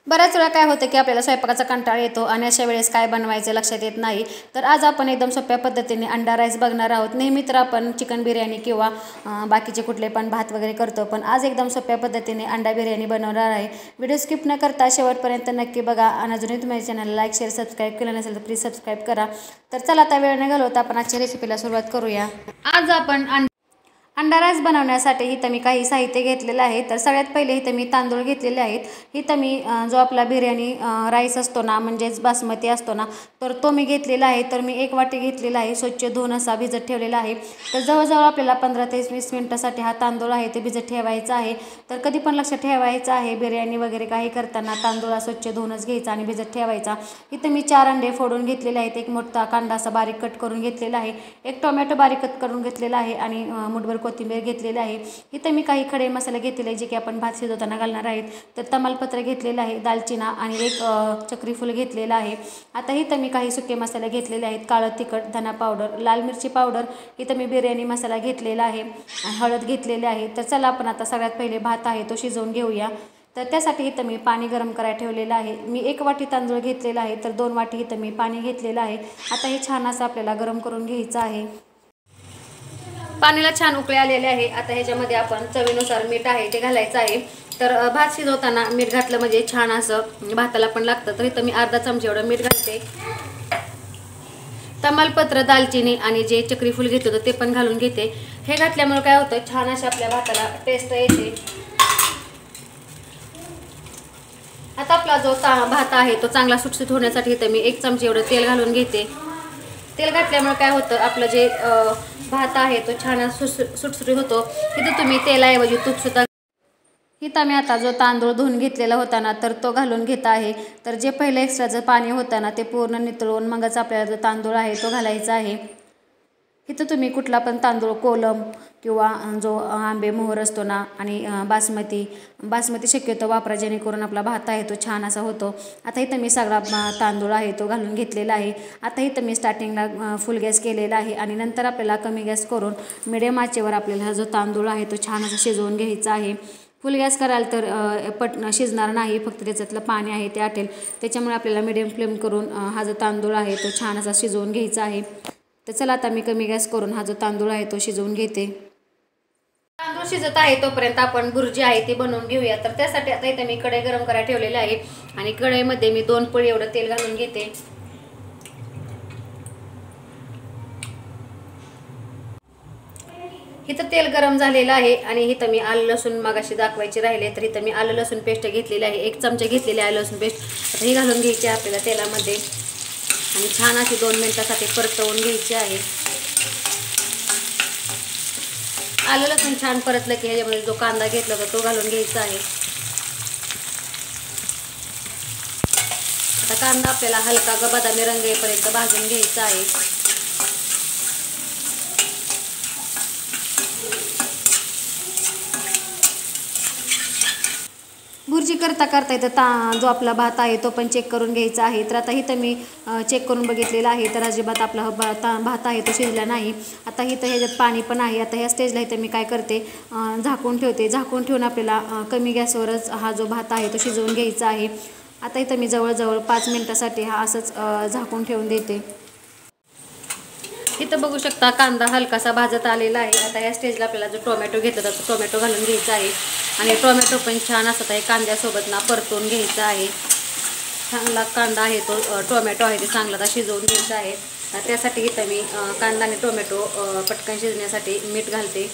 बऱ्याच वेळा काय होतं की आपल्याला स्वयंपाकाचा कंटाळा येतो आणि अशा वेळेस काय बनवायचं लक्षात येत नाही. तर आज आपण एकदम सोप्या पद्धतीने अंडा राईस बघणार आहोत. नेहमी तर आपण चिकन बिर्याणी किंवा बाकीचे कुठले पण भात वगैरे करतो, पण आज एकदम सोप्या पद्धतीने अंडा बिर्याणी बनवणार आहे. व्हिडिओ स्किप न करता शेवटपर्यंत नक्की बघा आणि अजूनही तुम्ही चॅनलला लाईक शेअर सबस्क्राईब केलं नसेल तर प्लीज सबस्क्राईब करा. तर चला आता वेळ न घालवता आपण आजच्या रेसिपीला सुरुवात करूया. आज आपण अंडा राईस बनवण्यासाठी इथं मी काही साहित्य घेतलेलं आहे. तर सगळ्यात पहिले इथं मी तांदूळ घेतलेले आहेत. इथं मी जो आपला बिर्याणी राईस असतो ना, म्हणजेच बासमती असतो ना, तर तो मी घेतलेला आहे. तर मी 1 वाटी घेतलेला आहे, स्वच्छ धुवून असा भिजत ठेवलेला आहे. तर जवळजवळ आपल्याला 15 ते 20 मिनिटासाठी हा तांदूळ आहे ते भिजत ठेवायचा आहे. तर कधी पण लक्षात ठेवायचं आहे, बिर्याणी वगैरे काही करताना तांदूळ स्वच्छ धुवूनच घ्यायचा आणि भिजत ठेवायचा. इथं मी 4 अंडे फोडून घेतलेले आहेत. 1 मोठा कांदा असा बारीक कट करून घेतलेला आहे. 1 टोमॅटो बारीक कट करून घेतलेला आहे आणि मुठभर कोथिंबीर घेतलेली आहे. इथे मी काही खडे मसाले घेतलेले जे की आपण भात शिजवताना घालणार आहेत. तर तमालपत्र घेतलेलं आहे, दालचिना आणि 1 चक्री फूल घेतलेलं आहे. आता इथं मी काही सुके मसाले घेतलेले आहेत. काळं तिखट, धना पावडर, लाल मिरची पावडर, इथं मी बिर्याणी मसाला घेतलेला आहे, हळद घेतलेली आहे. तर चला आपण आता सगळ्यात पहिले भात आहे तो शिजवून घेऊया. तर त्यासाठी इथं मी पाणी गरम करायला ठेवलेलं आहे. मी 1 वाटी तांदूळ घेतलेला आहे, तर 2 वाटी इथं मी पाणी घेतलेलं आहे. आता हे छान असं आपल्याला गरम करून घ्यायचं आहे. पाणीला छान उकळी आलेले आहे. आता ह्याच्यामध्ये आपण चवीनुसार मीठ आहे ते घालायचं आहे. तर भात शिजवताना मीठ घातलं म्हणजे छान असं भाताला पण लागतं. तर इथं मी अर्धा चमचा एवढं मीठ घालते. तमालपत्र, दालचिनी आणि जे चक्री फूल घेत होतं ते पण घालून घेते. हे घातल्यामुळे काय होतं, छान अशा आपल्या भाताला टेस्ट येते. आता आपला जो भात आहे तो चांगला सुटसुट होण्यासाठी इथं मी 1 चमचा एवढं तेल घालून घेते. तेल घातल्यामुळे काय होतं, आपलं जे भात आहे तो छान सुटसुटीत होतो. इथं तुम्ही तेलाऐवजी तूपसुद्धा. इथं मी आता जो तांदूळ धुवून घेतलेला होता ना, तर तो घालून घेत आहे. तर जे पहिलं एक्स्ट्राचं पाणी होतं ना ते पूर्ण नितळून मगच आपल्याला जो तांदूळ आहे तो घालायचा आहे. इथं तुम्ही कुठला पण तांदूळ, कोलम किंवा जो आंबे मोहर असतो ना, आणि बासमती शक्यतो वापरा, जेणेकरून आपला भात आहे तो छान असा होतो. आता इथं मी सगळा तांदूळ आहे तो घालून घेतलेला आहे. आता इथं मी स्टार्टिंगला फुल गॅस केलेला आहे आणि नंतर आपल्याला कमी गॅस करून मिडियम आचेवर आपल्याला हा जो तांदूळ आहे तो छान असा शिजवून घ्यायचा आहे. फुल गॅस कराल तर शिजणार नाही, फक्त त्याच्यातलं पाणी आहे ते आटेल. त्याच्यामुळे आपल्याला मिडियम फ्लेम करून हा जो तांदूळ आहे तो छान असा शिजवून घ्यायचा आहे. तर चला आता मी कमी गॅस करून हा जो तांदूळ आहे तो शिजवून घेते. तांदूळ शिजत आहे तोपर्यंत आपण भुर्जी आहे ती बनवून घेऊया. तर त्यासाठी आता इथे मी कढई गरम करायला ठेवलेली आहे आणि कढईमध्ये मी 2 पळी एवढं तेल घालून घेते. इथं तेल गरम झालेलं आहे आणि इथं मी आलं लसूण मगाशी दाखवायचे राहिले, तर इथं मी आलं लसूण पेस्ट घेतलेली आहे. 1 चमचा घेतलेली आहे लसूण पेस्ट. आता ही घालून घ्यायची आपल्याला तेलामध्ये आणि छान अशी 2 मिनिटासाठी परतवून घ्यायची आहे. आलं लसूण छान परतलं की ह्याच्यामध्ये जो कांदा घेतला होता तो घालून घ्यायचा आहे. आता कांदा आपल्याला हलका बदामी रंग येईपर्यंत भाजून घ्यायचा आहे. भुर्जी करता करता इथं जो आपला भात आहे तो पण चेक करून घ्यायचा आहे. तर आता इथं मी चेक करून बघितलेला आहे, तर अजिबात आपला भात आहे तो शिजला नाही. आता इथं ह्याच्यात पाणी पण आहे. आता ह्या स्टेजला इथं मी काय करते, झाकून ठेवते. झाकून ठेवून आपल्याला कमी गॅसवरच हा जो भात आहे तो शिजवून घ्यायचा आहे. आता इथं मी जवळजवळ 5 मिनिटासाठी हा असंच झाकून ठेवून देते. इथं बघू शकता कांदा हलकासा भाजत आलेला आहे. आता या स्टेजला आपल्याला जो टोमॅटो घेतला तर टोमॅटो घालून घ्यायचा आहे आणि टोमॅटो पण छान असं आहे कांद्यासोबत ना परतून घ्यायचा आहे. चांगला कांदा आहे तो टोमॅटो आहे ते चांगला शिजवून घ्यायचा आहे. त्यासाठी इथं मी कांदा आणि टोमॅटो पटकन शिजण्यासाठी मीठ घालते.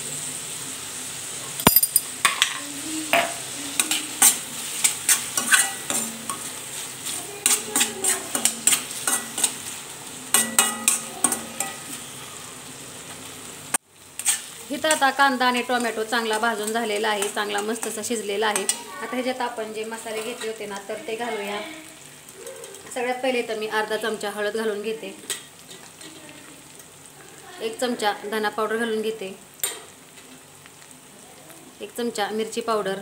इथं आता कांदा आणि टोमॅटो चांगला भाजून झालेला आहे, चांगला मस्त असा शिजलेला आहे. आता ह्याच्यात आपण जे मसाले घेतले होते ना तर ते घालूया. सगळ्यात पहिले तर मी अर्धा चमचा हळद घालून घेते. 1 चमचा धना पावडर घालून घेते. 1 चमचा मिरची पावडर.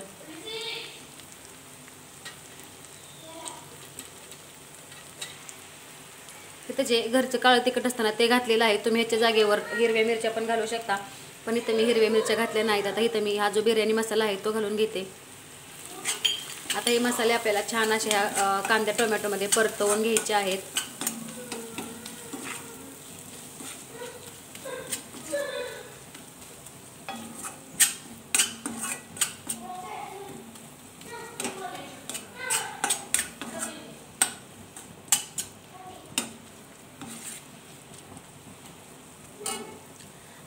इथं जे घरचं काळं तिखट असताना ते घातलेलं आहे. तुम्ही ह्याच्या जागेवर हिरव्या मिरच्या पण घालू शकता, पण इथं मी हिरव्या मिरच्या घातल्या नाहीत. आता इथं मी हा जो बिर्याणी मसाला आहे तो घालून घेते. आता हे मसाले आपल्याला छान असे कांदा टोमॅटोमध्ये परतवून घ्यायचे आहेत.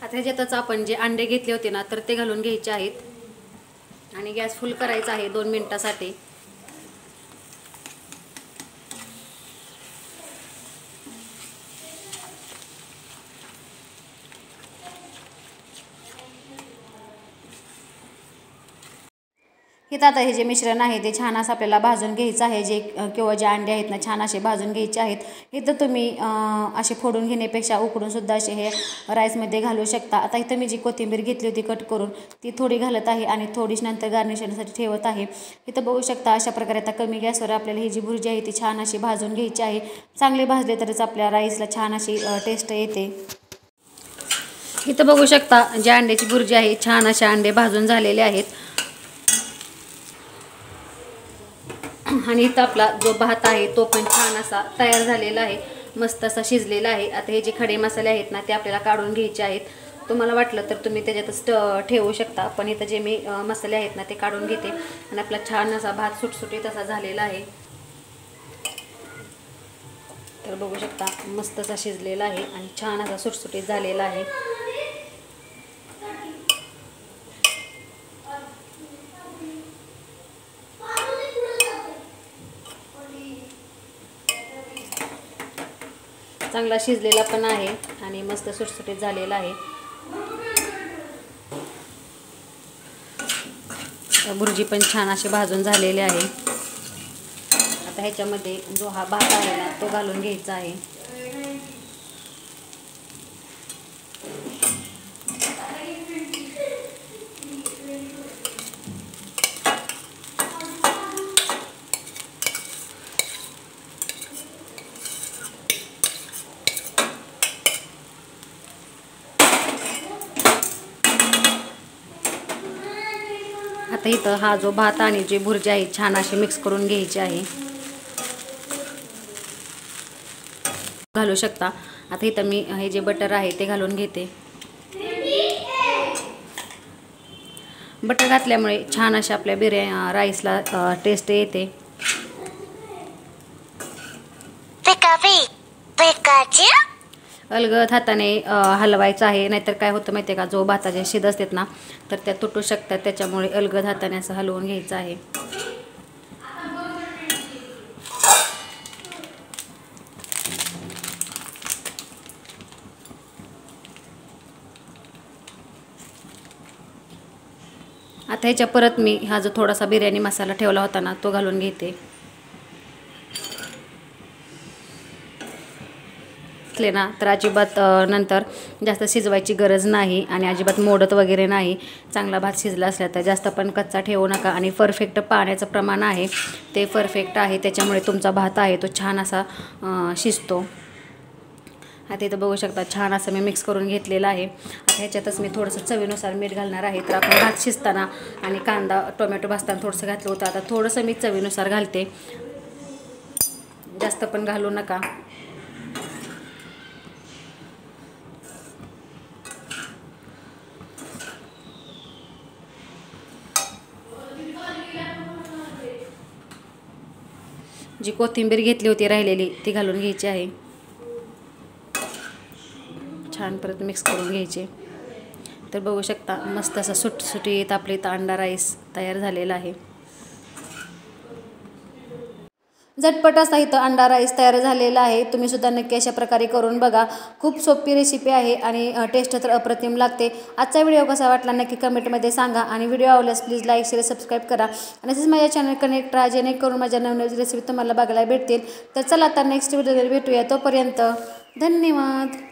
आता ह्याच्यातच आपण जे अंडे घेतले होते ना तर ते घालून घ्यायचे आहेत आणि गॅस फुल करायचा आहे 2 मिनिटासाठी. इथं आता हे जे मिश्रण आहे ते छान असं आपल्याला भाजून घ्यायचं आहे. किंवा जे अंडे आहेत ना छान असे भाजून घ्यायचे आहेत. इथं तुम्ही असे फोडून घेण्यापेक्षा उकडून सुद्धा असे हे राईसमध्ये घालू शकता. आता इथं मी जी कोथिंबीर घेतली होती कट करून ती थोडी घालत आहे आणि थोडीशी नंतर गार्निशिंगसाठी ठेवत आहे. इथं बघू शकता अशा प्रकारे आता कमी गॅसवर आपल्याला ही जी भुर्जी आहे ती छान अशी भाजून घ्यायची आहे. चांगले भाजले तरच आपल्या राईसला छान अशी टेस्ट येते. इथं बघू शकता जे अंड्याची भुर्जी आहे छान असे अंडे भाजून झालेले आहेत. आणि इथं आपला जो भात आहे तो पण छान असा तयार झालेला आहे. मस्त असा शिजलेला आहे. आता हे जे खडे मसाले आहेत ना ते आपल्याला काढून घ्यायचे आहेत. तुम्हाला वाटलं तर तुम्ही त्याच्यातच ठेवू शकता, पण इथं जे मी मसाले आहेत ना ते काढून घेते. आणि आपला छान असा भात सुटसुटीत असा झालेला आहे. तर बघू शकता मस्त असा शिजलेला आहे आणि छान असा सुटसुटीत झालेला आहे. चांगला शिजलेला पण आहे आणि मस्त सुटसुटीत झालेला आहे. भुर्जी पण छान असे भाजून झालेले आहे. आता ह्याच्यामध्ये जो हा भात आहे ना तो घालून घ्यायचा आहे. आता इथं हा जो भात आणि जी भुर्जी आहे छान अशी मिक्स करून घ्यायची आहे. घालू शकता. आता इथं मी हे जे बटर आहे ते घालून घेते. बटर घातल्यामुळे छान अशा आपल्या राईसला टेस्ट येते. अलगद हाताने हलवायचं आहे, नाहीतर काय होतं माहिती आहे का, जो भाताचे शिद असतात ना तर त्या तुटू शकतात. त्याच्यामुळे अलगद हाताने असं हलवून घ्यायचं आहे. आता ह्याच्या परत मी हा जो थोडासा बिर्याणी मसाला ठेवला होता ना तो घालून घेते. ना तर अजिबात नंतर जास्त शिजवायची गरज नाही आणि अजिबात मोडत वगैरे नाही. चांगला भात शिजला असला तर जास्त पण कच्चा ठेवू नका. आणि परफेक्ट पाण्याचं प्रमाण आहे ते परफेक्ट आहे, त्याच्यामुळे तुमचा भात आहे तो छान असा शिजतो. आता इथं बघू शकता छान असं मी मिक्स करून घेतलेलं आहे. आता ह्याच्यातच मी थोडंसं चवीनुसार मीठ घालणार आहे. तर आपण भात शिजताना आणि कांदा टोमॅटो भाजताना थोडंसं घातलं होतं. आता थोडंसं मी चवीनुसार घालते, जास्त पण घालू नका. जी कोथिंबीर घेतली होती राहिलेली ती घालून घ्यायची आहे. छान परत मिक्स करून घ्यायचे. तर बघू शकता मस्त असा सुटसुटीत आपले इथं अंडा राईस तयार झालेला आहे. झटपट असा इथं अंडा राईस तयार झालेला आहे. तुम्ही सुद्धा नक्की अशा प्रकारे करून बघा. खूप सोपी रेसिपी आहे आणि टेस्ट तर अप्रतिम लागते. आजचा व्हिडिओ कसा वाटला नक्की कमेंटमध्ये सांगा आणि व्हिडिओ आवडल्यास प्लीज लाईक शेअर सबस्क्राईब करा आणि तसेच माझ्या चॅनल कनेक्ट राहा, जेणेकरून माझ्या नवनवीन रेसिपी तुम्हाला बघायला भेटतील. तर चला आता नेक्स्ट व्हिडिओ भेटूया. तोपर्यंत धन्यवाद.